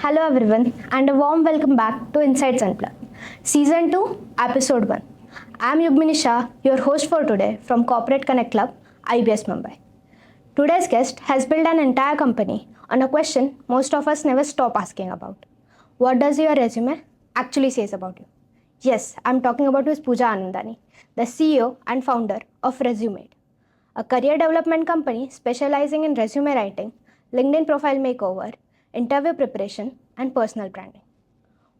Hello everyone and a warm welcome back to Insights Unplugged, Season 2, Episode 1. I am Yugmini Shah, your host for today from Corporate Connect Club, IBS Mumbai. Today's guest has built an entire company on a question most of us never stop asking about. What does your resume actually says about you? Yes, I am talking about Ms. Pooja Anandani, the CEO and founder of ResuMade, a career development company specializing in resume writing, LinkedIn profile makeover, interview preparation, and personal branding.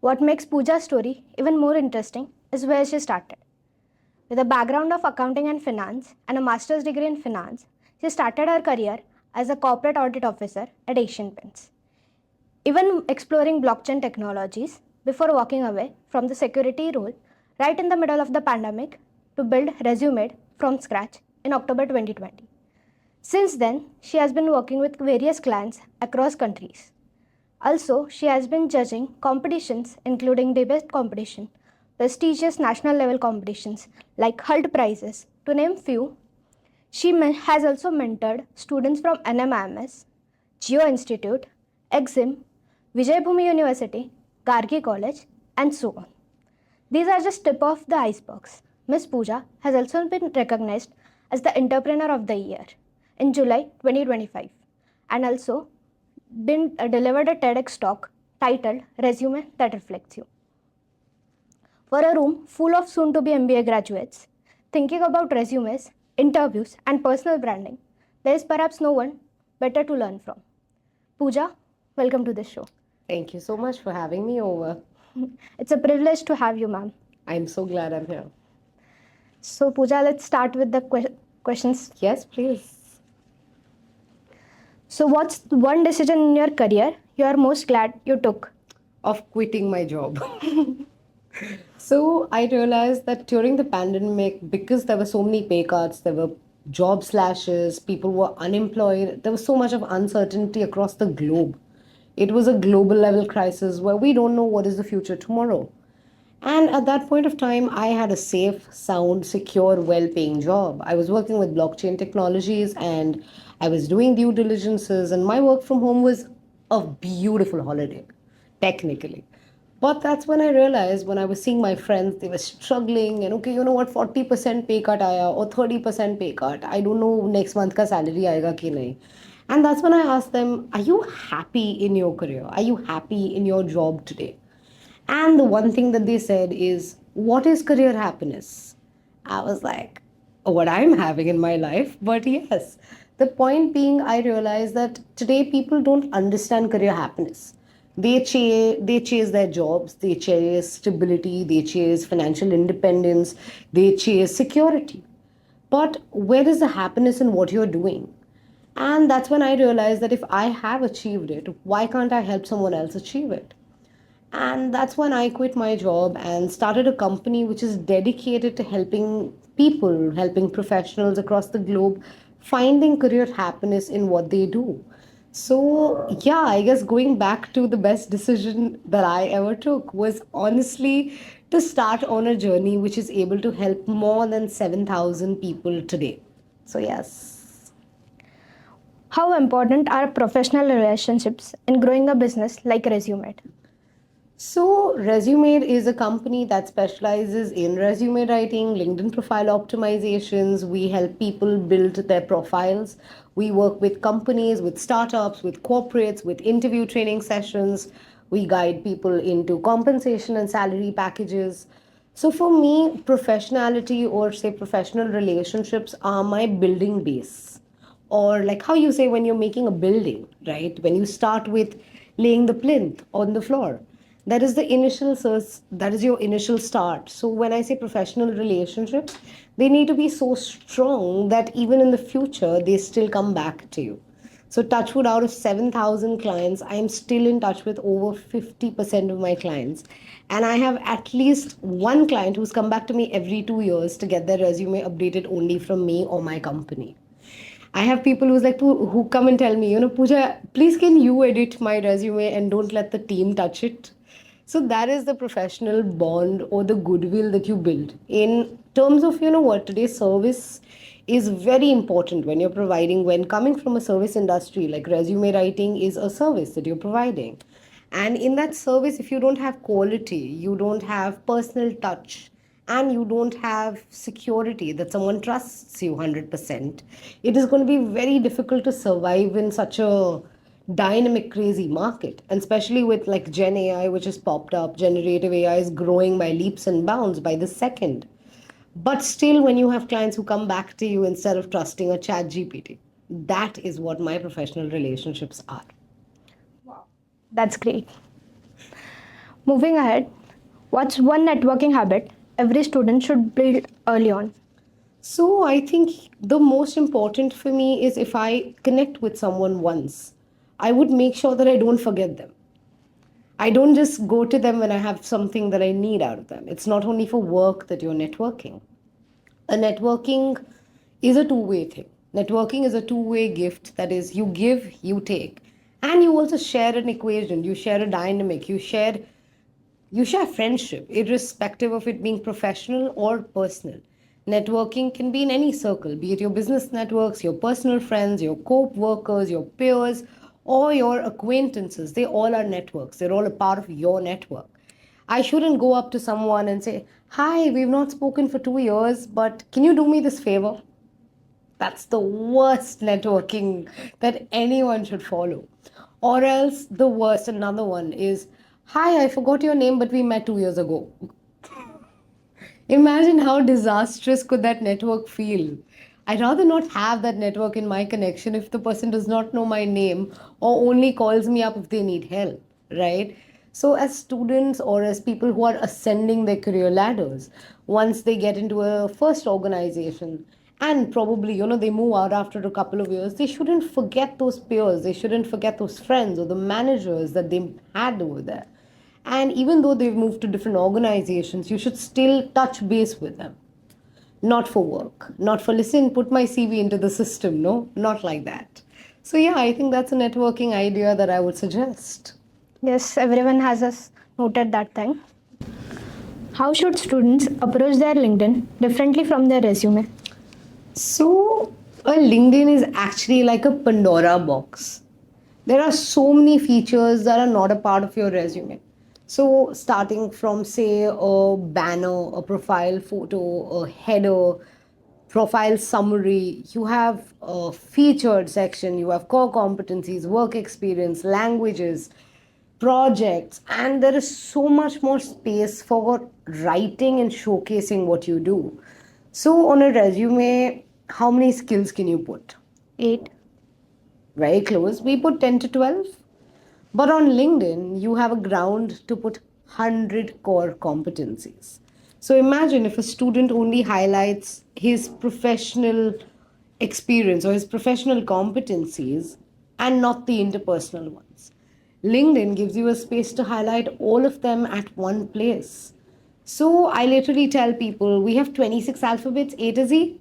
What makes Pooja's story even more interesting is where she started. With a background of accounting and finance and a master's degree in finance, she started her career as a corporate audit officer at Asian Paints, even exploring blockchain technologies before walking away from the security role right in the middle of the pandemic to build ResuMade from scratch in October 2020. Since then, she has been working with various clients across countries. Also, she has been judging competitions including debate competition, prestigious national level competitions like HULT prizes, to name few. She has also mentored students from NMIMS, Jio Institute, EXIM, Vijayabhumi University, Gargi College, and so on. These are just tip of the icebergs. Ms. Pooja has also been recognized as the Entrepreneur of the Year in July 2025 and also been delivered a TEDx talk titled Resume That Reflects You. For a room full of soon-to-be MBA graduates thinking about resumes, interviews, and personal branding, there is perhaps no one better to learn from. Pooja, welcome to the show. Thank you so much for having me over. It's a privilege to have you, ma'am. I'm so glad I'm here. So, Pooja, let's start with the questions. Yes, please. So, what's one decision in your career you are most glad you took? Of quitting my job. So I realized that during the pandemic, because there were so many pay cuts, there were job slashes, people were unemployed, there was so much of uncertainty across the globe. It was a global level crisis where we don't know what is the future tomorrow. And at that point of time, I had a safe, sound, secure, well paying job. I was working with blockchain technologies and I was doing due diligences, and my work from home was a beautiful holiday, technically. But that's when I realized when I was seeing my friends, they were struggling, and okay, you know what, 40% pay cut aaya or 30% pay cut. I don't know next month ka salary aayega ki nahi. And that's when I asked them, are you happy in your career? Are you happy in your job today? And the one thing that they said is, what is career happiness? I was like, what I'm having in my life. But yes, the point being, I realized that today people don't understand career happiness. They chase their jobs, they chase stability, they chase financial independence, they chase security. But where is the happiness in what you're doing? And that's when I realized that if I have achieved it, why can't I help someone else achieve it? And that's when I quit my job and started a company which is dedicated to helping people, helping professionals across the globe finding career happiness in what they do. So, yeah, I guess going back to the best decision that I ever took was honestly to start on a journey which is able to help more than 7,000 people today. So, yes. How important are professional relationships in growing a business like ResuMade? So, ResuMade is a company that specializes in resume writing, LinkedIn profile optimizations. We help people build their profiles. We work with companies, with startups, with corporates, with interview training sessions. We guide people into compensation and salary packages. So, for me, professionality or say professional relationships are my building base, or like how you say when you're making a building, right? When you start with laying the plinth on the floor, that is the initial source, that is your initial start. So when I say professional relationships, they need to be so strong that even in the future they still come back to you. So touchwood, out of 7,000 clients, I am still in touch with over 50% of my clients. And I have at least one client who's come back to me every 2 years to get their resume updated only from me or my company. I have people who's like who come and tell me, you know, Pooja, please can you edit my resume and don't let the team touch it. So that is the professional bond or the goodwill that you build. In terms of, you know what, today's service is very important when you're providing, when coming from a service industry, like resume writing is a service that you're providing. And in that service, if you don't have quality, you don't have personal touch, and you don't have security that someone trusts you 100%, it is going to be very difficult to survive in such a dynamic, crazy market. And especially with like Gen AI, which has popped up, generative AI is growing by leaps and bounds by the second. But still, when you have clients who come back to you instead of trusting a chat GPT, that is what my professional relationships are. That's great. Moving ahead, what's one networking habit every student should build early on? So I think the most important for me is if I connect with someone once, I would make sure that I don't forget them. I don't just go to them when I have something that I need out of them. It's not only for work that you're networking. A networking is a two-way thing. Networking is a two-way gift, that is, you give, you take. And you also share an equation, you share a dynamic, you share friendship, irrespective of it being professional or personal. Networking can be in any circle, be it your business networks, your personal friends, your co-workers, your peers, or your acquaintances. They all are networks. They're all a part of your network. I shouldn't go up to someone and say, "Hi, we've not spoken for 2 years, but can you do me this favor?" That's the worst networking that anyone should follow. Or else, the worst, another one is, "Hi, I forgot your name, but we met 2 years ago." Imagine how disastrous could that network feel. I'd rather not have that network in my connection if the person does not know my name or only calls me up if they need help, right? So, as students or as people who are ascending their career ladders, once they get into a first organization and probably, they move out after a couple of years, they shouldn't forget those peers, they shouldn't forget those friends or the managers that they had over there. And even though they've moved to different organizations, you should still touch base with them. Not for work, not for listen, put my CV into the system. No, not like that. So, yeah, I think that's a networking idea that I would suggest. Yes, everyone has noted that thing. How should students approach their LinkedIn differently from their resume? So, a LinkedIn is actually like a Pandora box. There are so many features that are not a part of your resume. So, starting from, say, a banner, a profile photo, a header, profile summary, you have a featured section, you have core competencies, work experience, languages, projects, and there is so much more space for writing and showcasing what you do. So, on a resume, how many skills can you put? 8. Very close. We put 10 to 12. But on LinkedIn, you have a ground to put 100 core competencies. So imagine if a student only highlights his professional experience or his professional competencies and not the interpersonal ones. LinkedIn gives you a space to highlight all of them at one place. So I literally tell people we have 26 alphabets, A to Z.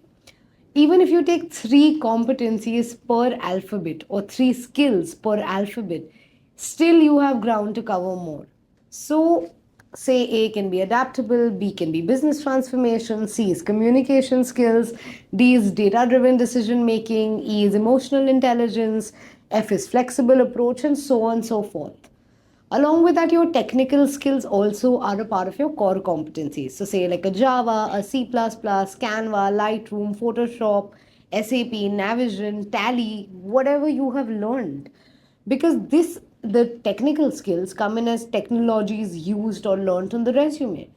Even if you take 3 competencies per alphabet or 3 skills per alphabet, still you have ground to cover more. So, say A can be adaptable, B can be business transformation, C is communication skills, D is data driven decision making, E is emotional intelligence, F is flexible approach, and so on and so forth. Along with that, your technical skills also are a part of your core competencies. So, say like a Java, a C, Canva, Lightroom, Photoshop, SAP, Navision, Tally, whatever you have learned. Because the technical skills come in as technologies used or learned on the resume.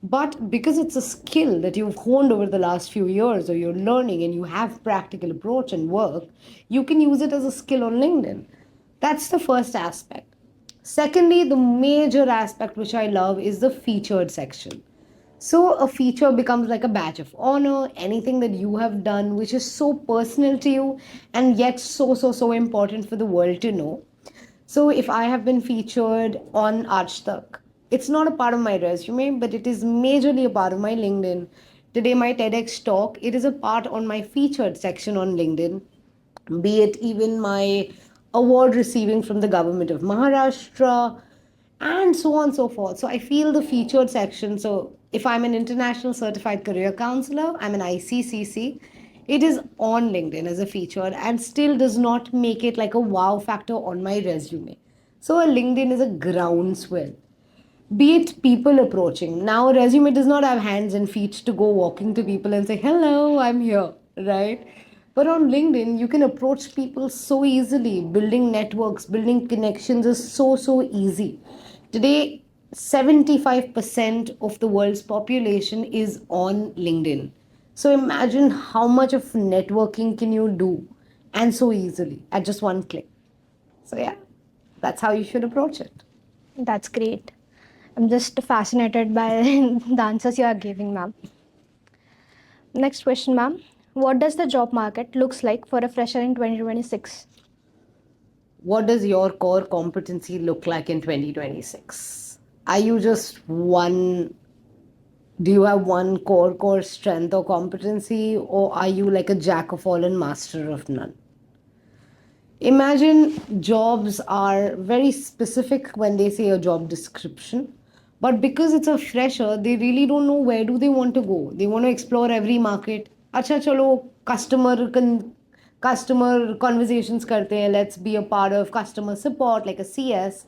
But because it's a skill that you've honed over the last few years or you're learning and you have practical approach and work, you can use it as a skill on LinkedIn. That's the first aspect. Secondly, the major aspect which I love is the featured section. So, a feature becomes like a badge of honor, anything that you have done which is so personal to you and yet so important for the world to know. So, if I have been featured on Aaj Tak, it's not a part of my resume, but it is majorly a part of my LinkedIn. Today, my TEDx talk, it is a part on my featured section on LinkedIn, be it even my award receiving from the government of Maharashtra, and so on and so forth. So I feel the featured section. So if I'm an international certified career counselor, I'm an ICCC. It is on LinkedIn as a featured and still does not make it like a wow factor on my resume. So a LinkedIn is a groundswell. Be it people approaching. Now, a resume does not have hands and feet to go walking to people and say, hello, I'm here, right? But on LinkedIn, you can approach people so easily. Building networks, building connections is so easy. Today, 75% of the world's population is on LinkedIn. So imagine how much of networking can you do and so easily at just one click. So yeah, that's how you should approach it. That's great. I'm just fascinated by the answers you are giving, ma'am. Next question, ma'am. What does the job market looks like for a fresher in 2026? What does your core competency look like in 2026? Are you just one? Do you have one core strength or competency, or are you like a jack of all and master of none? Imagine jobs are very specific when they say a job description, but because it's a fresher, they really don't know where do they want to go. They want to explore every market. Acha chalo customer conversations karte hain. Let's be a part of customer support like a CS,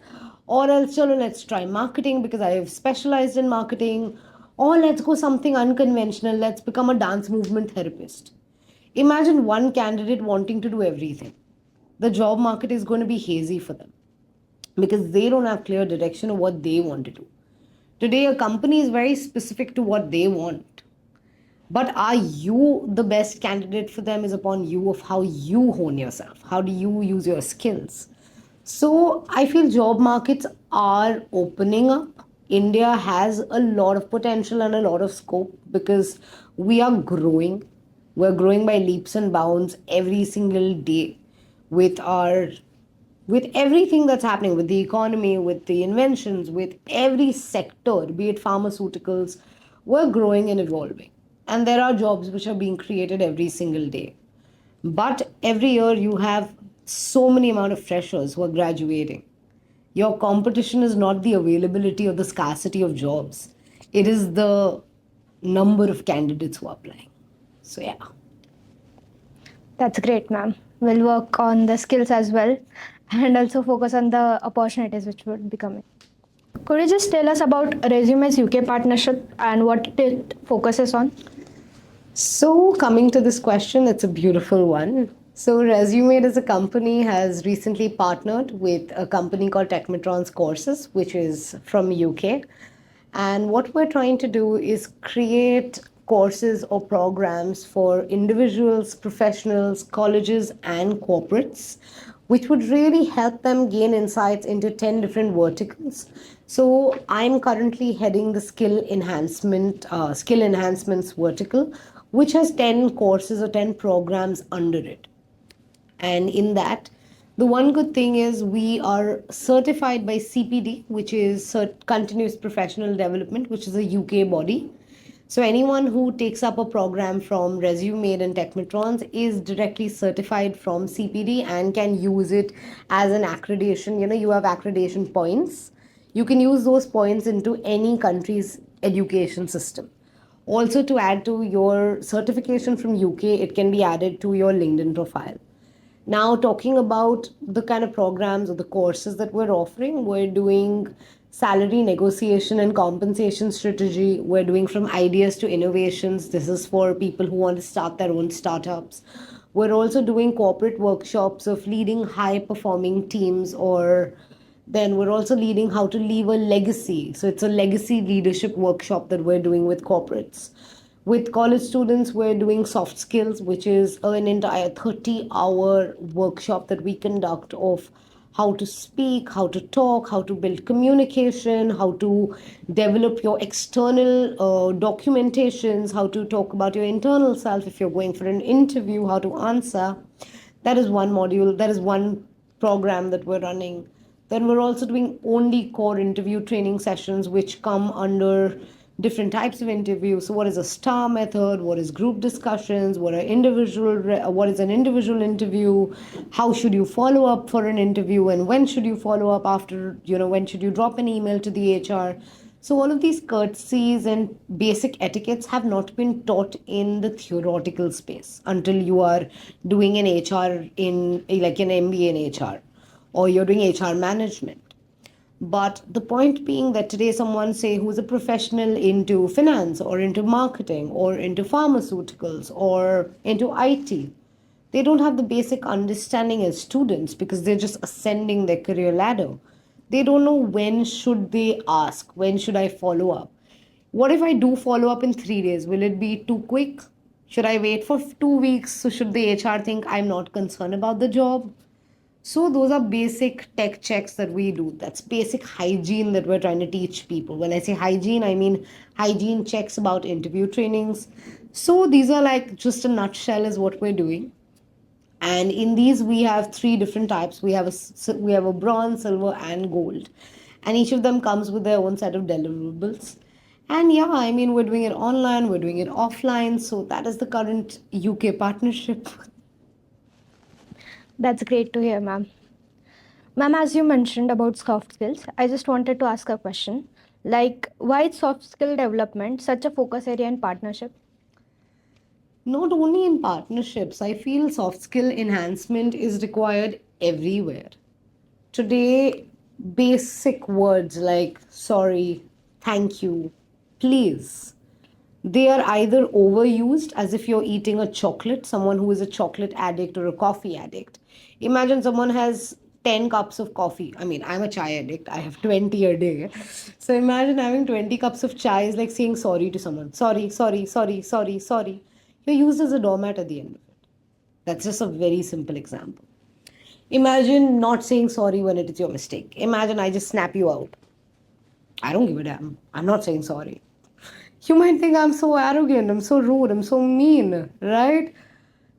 or else chalo let's try marketing because I have specialized in marketing, or let's go something unconventional. Let's become a dance movement therapist. Imagine one candidate wanting to do everything. The job market is going to be hazy for them because they don't have clear direction of what they want to do. Today, a company is very specific to what they want. But are you the best candidate for them is upon you of how you hone yourself. How do you use your skills? So I feel job markets are opening up. India has a lot of potential and a lot of scope because we are growing. We're growing by leaps and bounds every single day with our with everything that's happening with the economy, with the inventions, with every sector, be it pharmaceuticals, we're growing and evolving. And there are jobs which are being created every single day. But every year you have so many amount of freshers who are graduating. Your competition is not the availability or the scarcity of jobs. It is the number of candidates who are applying. So yeah. That's great, ma'am. We'll work on the skills as well and also focus on the opportunities which would be coming. Could you just tell us about ResuMade's UK partnership and what it focuses on? So, coming to this question, it's a beautiful one. So, ResuMade as a company has recently partnered with a company called Techmatron's Courses, which is from UK. And what we're trying to do is create courses or programs for individuals, professionals, colleges, and corporates, which would really help them gain insights into 10 different verticals. So I'm currently heading the skill enhancements vertical, which has 10 courses or 10 programs under it. And in that, the one good thing is we are certified by CPD, which is Continuous Professional Development, which is a UK body. So anyone who takes up a program from ResuMade and Techmatrons is directly certified from CPD and can use it as an accreditation. You know, you have accreditation points. You can use those points into any country's education system. Also, to add to your certification from UK, it can be added to your LinkedIn profile. Now, talking about the kind of programs or the courses that we're offering, we're doing salary negotiation and compensation strategy. We're doing from ideas to innovations. This is for people who want to start their own startups. We're also doing corporate workshops of leading high performing teams, or then we're also leading how to leave a legacy. So it's a legacy leadership workshop that we're doing with corporates. With college students, we're doing soft skills, which is an entire 30-hour workshop that we conduct of how to speak, how to talk, how to build communication, how to develop your external documentations, how to talk about your internal self if you're going for an interview, how to answer. That is one module, that is one program that we're running. Then we're also doing only core interview training sessions, which come under different types of interviews. So, what is a STAR method? What is group discussions? What is an individual interview? How should you follow up for an interview? And when should you follow up after? When should you drop an email to the HR? So, all of these courtesies and basic etiquettes have not been taught in the theoretical space until you are doing an HR in like an MBA in HR, or you're doing HR management. But the point being that today someone say who's a professional into finance or into marketing or into pharmaceuticals or into IT, they don't have the basic understanding as students because they're just ascending their career ladder. They don't know when should they ask, when should I follow up. What if I do follow up in 3 days? Will it be too quick? Should I wait for 2 weeks? So should the HR think I'm not concerned about the job? So those are basic tech checks that we do. That's basic hygiene that we're trying to teach people. When I say hygiene, I mean hygiene checks about interview trainings. So these are like just a nutshell is what we're doing. And in these we have three different types. We have a bronze, silver, and gold, and each of them comes with their own set of deliverables. And yeah, I mean, we're doing it online, we're doing it offline, so that is the current UK partnership. That's great to hear, ma'am. Ma'am, as you mentioned about soft skills, I just wanted to ask a question. Like, why is soft skill development such a focus area in partnership? Not only in partnerships, I feel soft skill enhancement is required everywhere. Today, basic words like sorry, thank you, please, they are either overused as if you're eating a chocolate, someone who is a chocolate addict or a coffee addict. Imagine someone has 10 cups of coffee. I mean, I'm a chai addict, I have 20 a day. So imagine having 20 cups of chai is like saying sorry to someone. Sorry, sorry, sorry, sorry, sorry. You're used as a doormat at the end of it. That's just a very simple example. Imagine not saying sorry when it is your mistake. Imagine I just snap you out. I don't give a damn. I'm not saying sorry. You might think I'm so arrogant, I'm so rude, I'm so mean, right?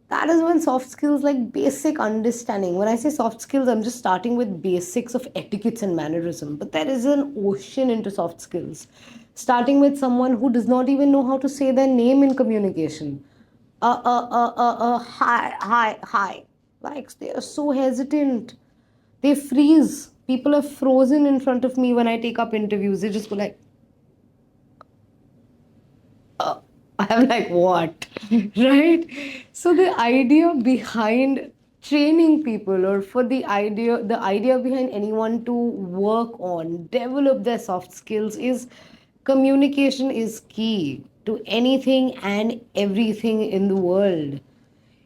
That is when soft skills like basic understanding. When I say soft skills, I'm just starting with basics of etiquettes and mannerism. But there is an ocean into soft skills. Starting with someone who does not even know how to say their name in communication. Hi, hi, hi. Like they are so hesitant. They freeze. People are frozen in front of me when I take up interviews. They just go like, I'm like, what? Right? So the idea behind training people or for the idea behind anyone to work on, develop their soft skills is communication is key to anything and everything in the world.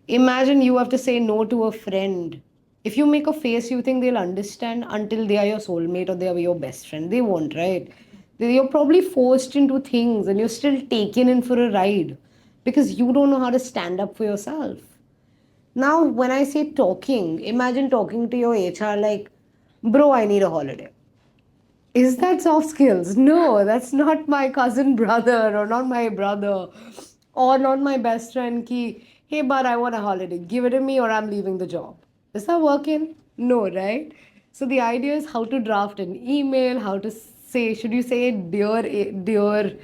Imagine you have to say no to a friend. If you make a face, you think they'll understand until they are your soulmate or they are your best friend. They won't, right? You're probably forced into things and you're still taken in for a ride because you don't know how to stand up for yourself. Now, when I say talking, imagine talking to your HR like, bro, I need a holiday. Is that soft skills? No, that's not my cousin brother or not my brother or not my best friend ki, hey, but I want a holiday. Give it to me or I'm leaving the job. Is that working? No, right? So the idea is how to draft an email, how to say, should you say dear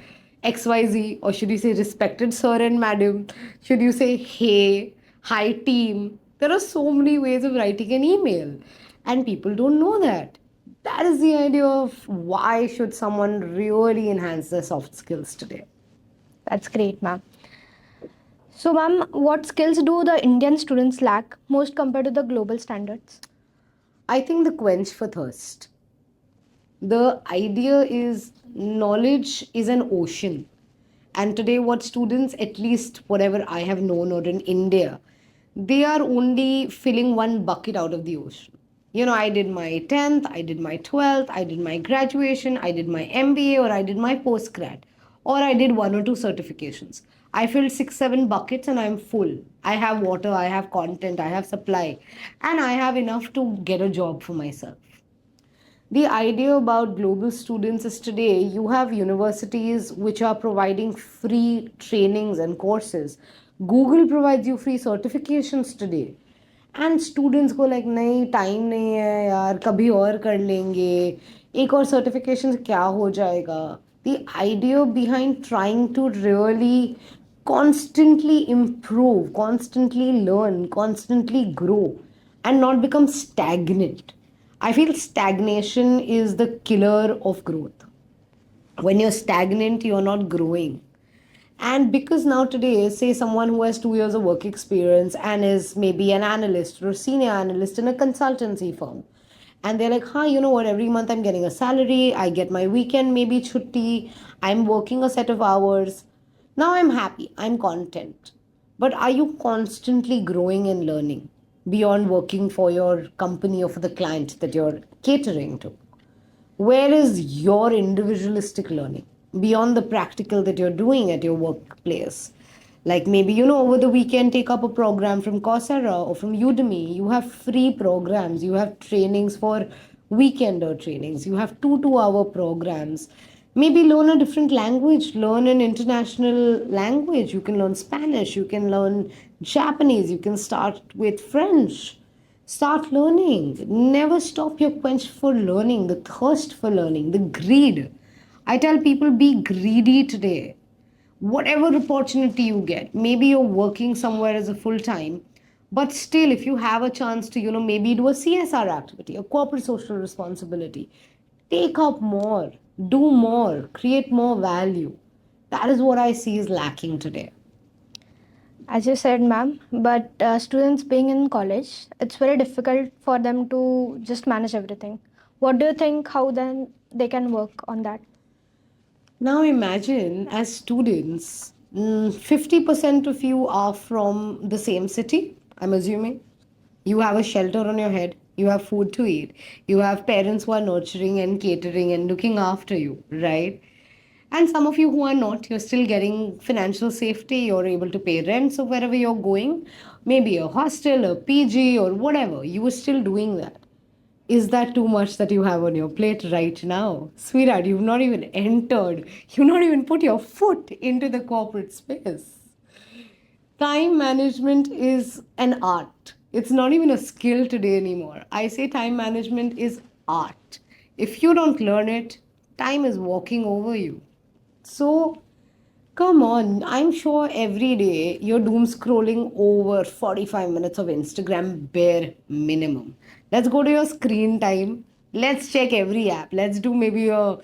XYZ or should you say respected sir and madam? Should you say hey, hi team? There are so many ways of writing an email and people don't know that. That is the idea of why should someone really enhance their soft skills today. That's great, ma'am. So, ma'am, what skills do the Indian students lack most compared to the global standards? I think the quench for thirst. The idea is knowledge is an ocean. And today, what students, at least whatever I have known or in India, they are only filling one bucket out of the ocean. I did my 10th, I did my 12th, I did my graduation, I did my MBA, or I did my postgrad, or I did one or two certifications. I filled 6, 7 buckets and I'm full. I have water, I have content, I have supply, and I have enough to get a job for myself. The idea about global students is today you have universities which are providing free trainings and courses. Google provides you free certifications today. And students go like नहीं time नहीं है यार कभी और कर लेंगे एक और सर्टिफिकेशन से क्या हो जाएगा. The idea behind trying to really constantly improve, constantly learn, constantly grow and not become stagnant. I feel stagnation is the killer of growth. When you're stagnant, you're not growing. And because now today, say someone who has 2 years of work experience and is maybe an analyst or senior analyst in a consultancy firm, And they're like, huh, you know what, every month I'm getting a salary, I get my weekend, maybe chutti, I'm working a set of hours. Now I'm happy, I'm content. But are you constantly growing and learning beyond working for your company or for the client that you're catering to? Where is your individualistic learning beyond the practical that you're doing at your workplace? Like maybe, over the weekend, take up a program from Coursera or from Udemy. You have free programs, you have trainings for weekender trainings, you have 2 2 hour programs. Maybe learn a different language, learn an international language. You can learn Spanish, you can learn Japanese, you can start with French. Start learning. Never stop your quench for learning, the thirst for learning, the greed. I tell people be greedy today. Whatever opportunity you get, maybe you're working somewhere as a full time, but still, if you have a chance to, maybe do a CSR activity, a corporate social responsibility, take up more, do more, create more value. That is what I see is lacking today. As you said, ma'am, but students being in college, it's very difficult for them to just manage everything. What do you think? How then they can work on that? Now imagine as students, 50% of you are from the same city, I'm assuming. You have a shelter on your head, you have food to eat, you have parents who are nurturing and catering and looking after you, right? And some of you who are not, you're still getting financial safety, you're able to pay rent. So wherever you're going, maybe a hostel, a PG, or whatever, you are still doing that. Is that too much that you have on your plate right now? Sweetheart, you've not even entered, you've not even put your foot into the corporate space. Time management is an art. It's not even a skill today anymore. I say time management is art. If you don't learn it, time is walking over you. So, come on, I'm sure every day you're doom scrolling over 45 minutes of Instagram bare minimum. Let's go to your screen time. Let's check every app. Let's do maybe a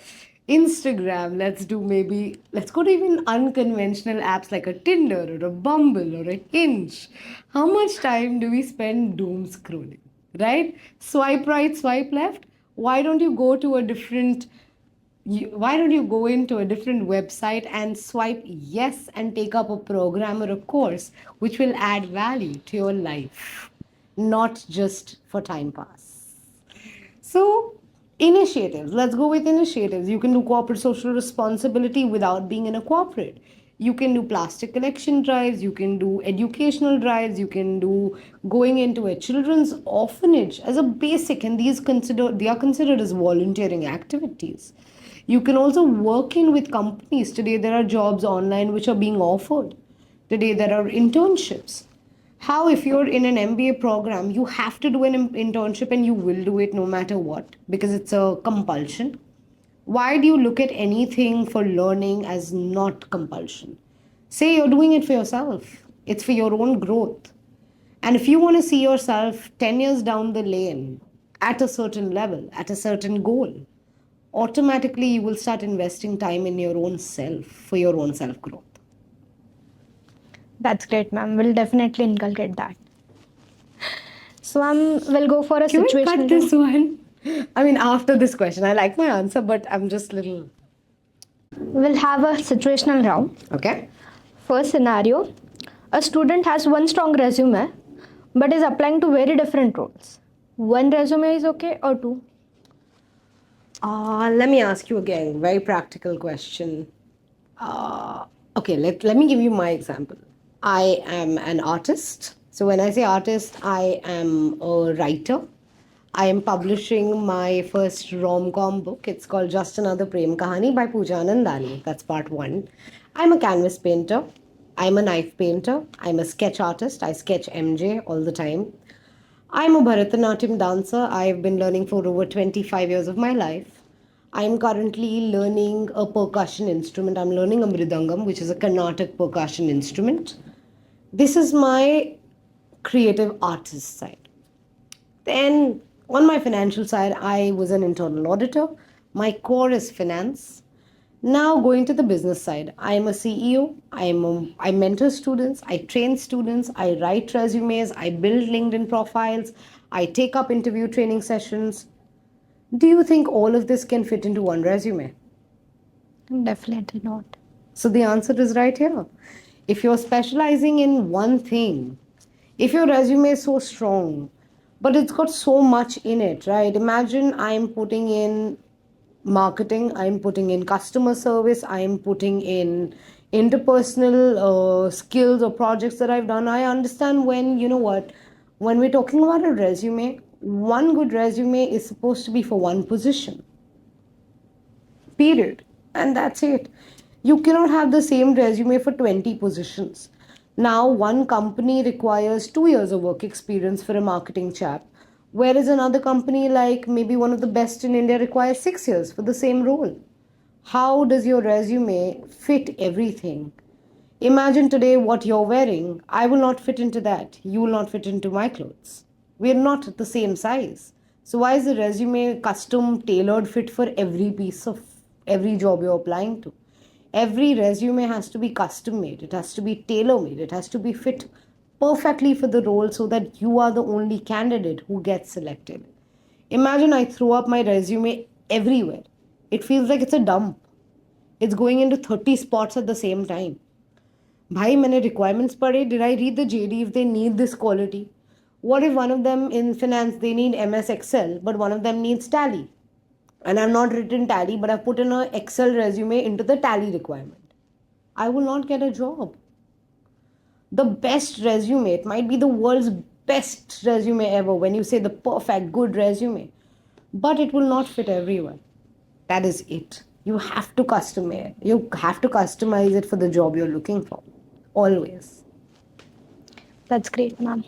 Instagram. Let's go to even unconventional apps like a Tinder or a Bumble or a Hinge. How much time do we spend doom scrolling? Right? Swipe right, swipe left. Why don't you go to a different why don't you go into a different website and swipe yes and take up a program or a course which will add value to your life, not just for time pass. So, initiatives. Let's go with initiatives. You can do corporate social responsibility without being in a corporate. You can do plastic collection drives, you can do educational drives, you can do going into a children's orphanage as a basic, and they are considered as volunteering activities. You can also work in with companies. Today there are jobs online which are being offered. Today there are internships. How, if you're in an MBA program, you have to do an internship and you will do it no matter what because it's a compulsion. Why do you look at anything for learning as not compulsion? Say you're doing it for yourself, it's for your own growth. And if you want to see yourself 10 years down the lane at a certain level, at a certain goal, automatically you will start investing time in your own self for your own self growth. That's great, ma'am. We'll definitely inculcate that. So, we'll go for a Can we situational cut this round. one? I mean, after this question, I like my answer, but I'm just little. We'll have a situational round. Okay. First scenario, a student has one strong resume but is applying to very different roles. One resume is okay or two? Let me ask you again, very practical question. Okay, let me give you my example. I am an artist. So when I say artist, I am a writer. I am publishing my first rom-com book. It's called Just Another Prem Kahani by Pooja Anandani. That's part one. I'm a canvas painter. I'm a knife painter. I'm a sketch artist. I sketch MJ all the time. I'm a Bharatanatyam dancer. I've been learning for over 25 years of my life. I'm currently learning a percussion instrument. I'm learning a mridangam, which is a Carnatic percussion instrument. This is my creative artist side. Then, on my financial side, I was an internal auditor. My core is finance. Now, going to the business side, I am a CEO. I mentor students. I train students. I write resumes. I build LinkedIn profiles. I take up interview training sessions. Do you think all of this can fit into one resume? Definitely not. So the answer is right here. If you're specializing in one thing, if your resume is so strong, but it's got so much in it, right? Imagine I'm putting in marketing, I'm putting in customer service, I'm putting in interpersonal skills or projects that I've done. I understand when, you know what, when we're talking about a resume, one good resume is supposed to be for one position. Period. And that's it. You cannot have the same resume for 20 positions. Now, one company requires 2 years of work experience for a marketing chap, whereas another company, like maybe one of the best in India, requires 6 years for the same role. How does your resume fit everything? Imagine today what you're wearing. I will not fit into that. You will not fit into my clothes. We're not the same size. So, why is the resume custom tailored fit for every piece of every job you're applying to? Every resume has to be custom made, it has to be tailor made, it has to be fit perfectly for the role so that you are the only candidate who gets selected. Imagine I throw up my resume everywhere. It feels like it's a dump. It's going into 30 spots at the same time. भाई मैंने requirements पढ़े. Did I read the JD if they need this quality? What if one of them in finance they need MS Excel but one of them needs Tally? And I've not written Tally but I've put in an Excel resume into the Tally requirement. I will not get a job. The best resume, it might be the world's best resume ever when you say the perfect good resume, but it will not fit everyone. That is it. You have to customize. You have to customize it for the job you're looking for. Always. That's great, ma'am.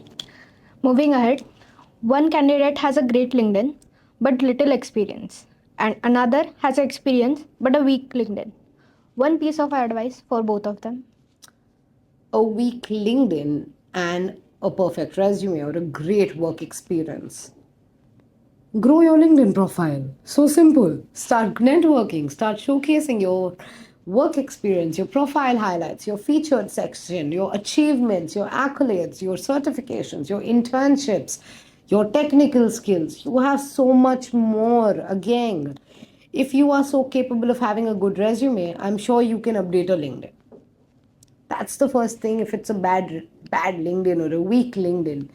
Moving ahead, one candidate has a great LinkedIn but little experience, and another has experience but a weak LinkedIn. One piece of advice for both of them. A weak LinkedIn and a perfect resume or a great work experience. Grow your LinkedIn profile. So simple. Start networking, start showcasing your work experience, your profile highlights, your featured section, your achievements, your accolades, your certifications, your internships, your technical skills. You have so much more. Again, if you are so capable of having a good resume, I'm sure you can update a LinkedIn. That's the first thing if it's a bad LinkedIn or a weak LinkedIn.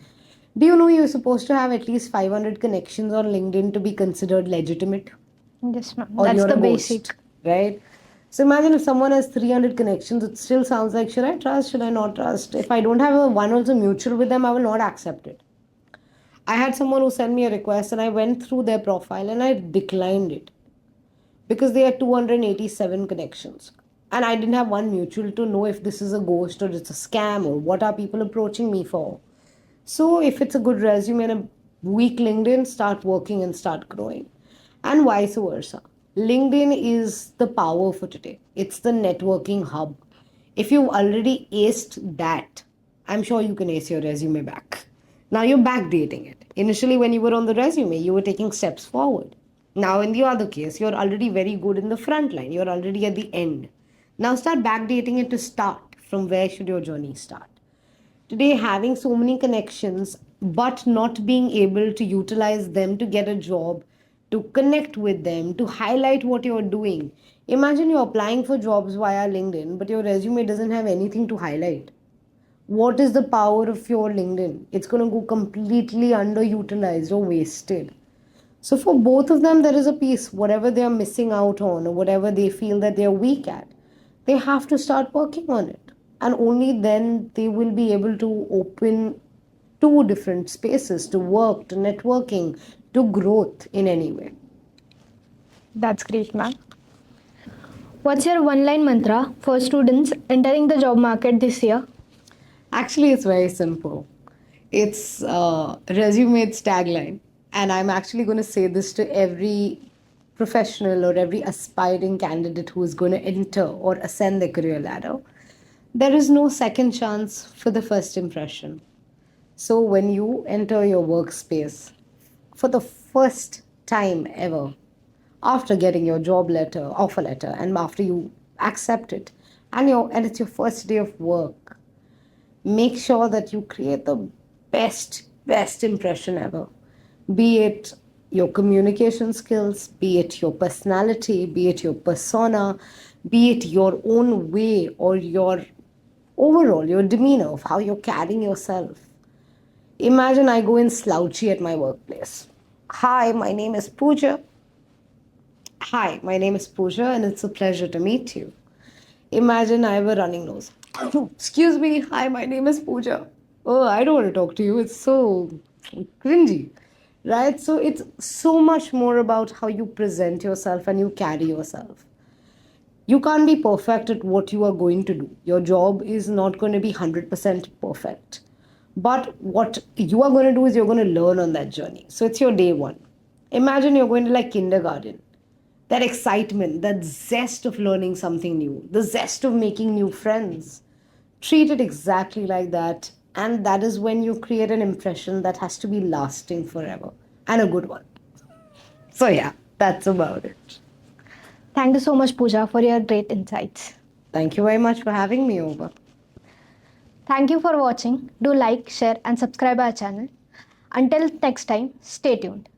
Do you know you're supposed to have at least 500 connections on LinkedIn to be considered legitimate? Yes, ma'am. Or That's you're the a basic. ghost, right? So imagine if someone has 300 connections, it still sounds like, should I trust, should I not trust? If I don't have a one also mutual with them, I will not accept it. I had someone who sent me a request and I went through their profile and I declined it because they had 287 connections. And I didn't have one mutual to know if this is a ghost or it's a scam or what are people approaching me for. So if it's a good resume and a weak LinkedIn, start working and start growing. And vice versa. LinkedIn is the power for today. It's the networking hub. If you've already aced that, I'm sure you can ace your resume back. Now you're backdating it. Initially, when you were on the resume, you were taking steps forward. Now, in the other case, you're already very good in the front line. You're already at the end. Now start backdating it to start. From where should your journey start? Today, having so many connections but not being able to utilize them to get a job, to connect with them, to highlight what you're doing. Imagine you're applying for jobs via LinkedIn but your resume doesn't have anything to highlight. What is the power of your LinkedIn? It's going to go completely underutilized or wasted. So for both of them, there is a piece, whatever they are missing out on or whatever they feel that they're weak at, they have to start working on it. And only then they will be able to open two different spaces to work, to networking, to growth in any way. That's great, ma'am. What's your one line mantra for students entering the job market this year? Actually, it's very simple. It's ResuMade's tagline. And I'm actually going to say this to every professional or every aspiring candidate who is going to enter or ascend their career ladder. There is no second chance for the first impression. So when you enter your workspace for the first time ever, after getting your job letter, offer letter, and after you accept it, and it's your first day of work, make sure that you create the best impression ever. Be it your communication skills, be it your personality, be it your persona, be it your own way or your overall, your demeanor of how you're carrying yourself. Imagine I go in slouchy at my workplace. Hi, my name is Pooja. Hi, my name is Pooja, and it's a pleasure to meet you. Imagine I have a running nose. Excuse me. Hi, my name is Pooja. Oh, I don't want to talk to you. It's so cringy. Right? So it's so much more about how you present yourself and you carry yourself. You can't be perfect at what you are going to do. Your job is not going to be 100% perfect. But what you are going to do is you're going to learn on that journey. So it's your day one. Imagine you're going to like kindergarten. That excitement, that zest of learning something new, the zest of making new friends. Treat it exactly like that. And that is when you create an impression that has to be lasting forever and a good one. So, yeah, that's about it. Thank you so much, Pooja, for your great insights. Thank you very much for having me over. Thank you for watching. Do like, share, and subscribe our channel. Until next time, stay tuned.